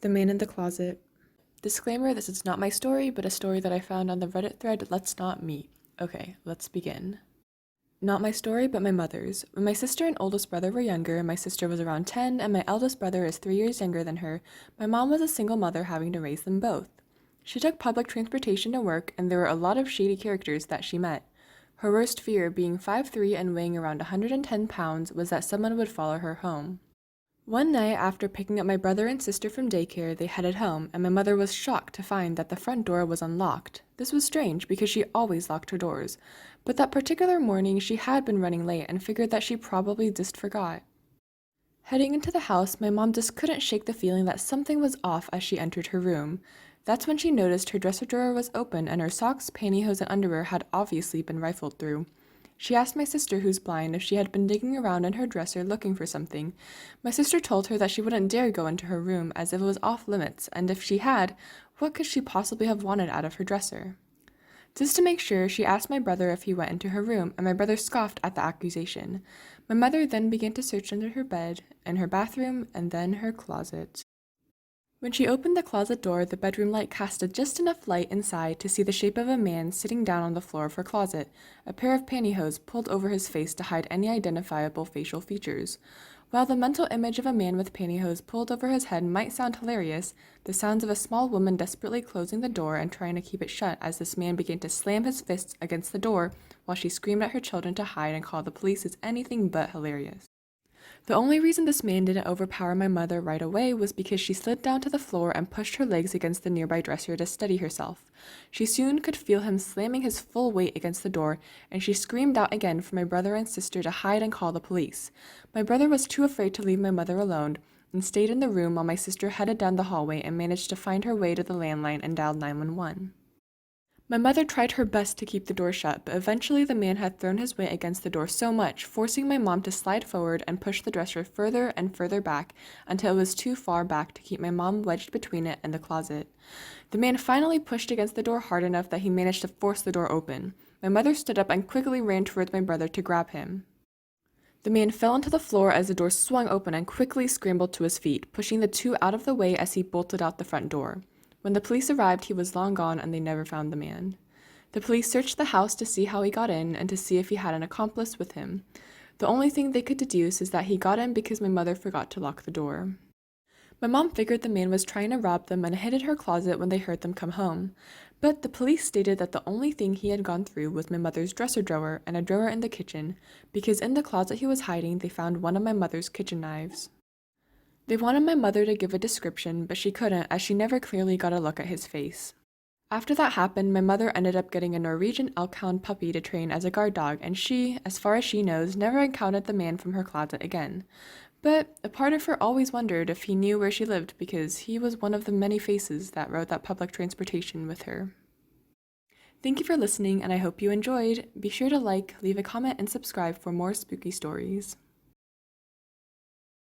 The Man in the Closet. Disclaimer, this is not my story, but a story that I found on the Reddit thread Let's Not Meet. Okay, let's begin. Not my story, but my mother's. When my sister and oldest brother were younger, my sister was around 10 and my eldest brother is 3 years younger than her, my mom was a single mother having to raise them both. She took public transportation to work and there were a lot of shady characters that she met. Her worst fear, being 5'3" and weighing around 110 pounds, was that someone would follow her home. One night, after picking up my brother and sister from daycare, they headed home, and my mother was shocked to find that the front door was unlocked. This was strange because she always locked her doors, but that particular morning she had been running late and figured that she probably just forgot. Heading into the house, my mom just couldn't shake the feeling that something was off as she entered her room. That's when she noticed her dresser drawer was open and her socks, pantyhose, and underwear had obviously been rifled through. She asked my sister, who's blind, if she had been digging around in her dresser looking for something. My sister told her that she wouldn't dare go into her room as if it was off limits, and if she had, what could she possibly have wanted out of her dresser? Just to make sure, she asked my brother if he went into her room, and my brother scoffed at the accusation. My mother then began to search under her bed, and her bathroom, and then her closet. When she opened the closet door, the bedroom light casted just enough light inside to see the shape of a man sitting down on the floor of her closet, a pair of pantyhose pulled over his face to hide any identifiable facial features. While the mental image of a man with pantyhose pulled over his head might sound hilarious, the sounds of a small woman desperately closing the door and trying to keep it shut as this man began to slam his fists against the door while she screamed at her children to hide and call the police is anything but hilarious. The only reason this man didn't overpower my mother right away was because she slid down to the floor and pushed her legs against the nearby dresser to steady herself. She soon could feel him slamming his full weight against the door, and she screamed out again for my brother and sister to hide and call the police. My brother was too afraid to leave my mother alone and stayed in the room while my sister headed down the hallway and managed to find her way to the landline and dialed 911. My mother tried her best to keep the door shut, but eventually the man had thrown his weight against the door so much, forcing my mom to slide forward and push the dresser further and further back until it was too far back to keep my mom wedged between it and the closet. The man finally pushed against the door hard enough that he managed to force the door open. My mother stood up and quickly ran towards my brother to grab him. The man fell onto the floor as the door swung open and quickly scrambled to his feet, pushing the two out of the way as he bolted out the front door. When the police arrived, he was long gone and they never found the man. The police searched the house to see how he got in and to see if he had an accomplice with him. The only thing they could deduce is that he got in because my mother forgot to lock the door. My mom figured the man was trying to rob them and hid in her closet when they heard them come home. But the police stated that the only thing he had gone through was my mother's dresser drawer and a drawer in the kitchen, because in the closet he was hiding they found one of my mother's kitchen knives. They wanted my mother to give a description, but she couldn't as she never clearly got a look at his face. After that happened, my mother ended up getting a Norwegian elk-hound puppy to train as a guard dog, and she, as far as she knows, never encountered the man from her closet again. But a part of her always wondered if he knew where she lived because he was one of the many faces that rode that public transportation with her. Thank you for listening, and I hope you enjoyed. Be sure to like, leave a comment, and subscribe for more spooky stories.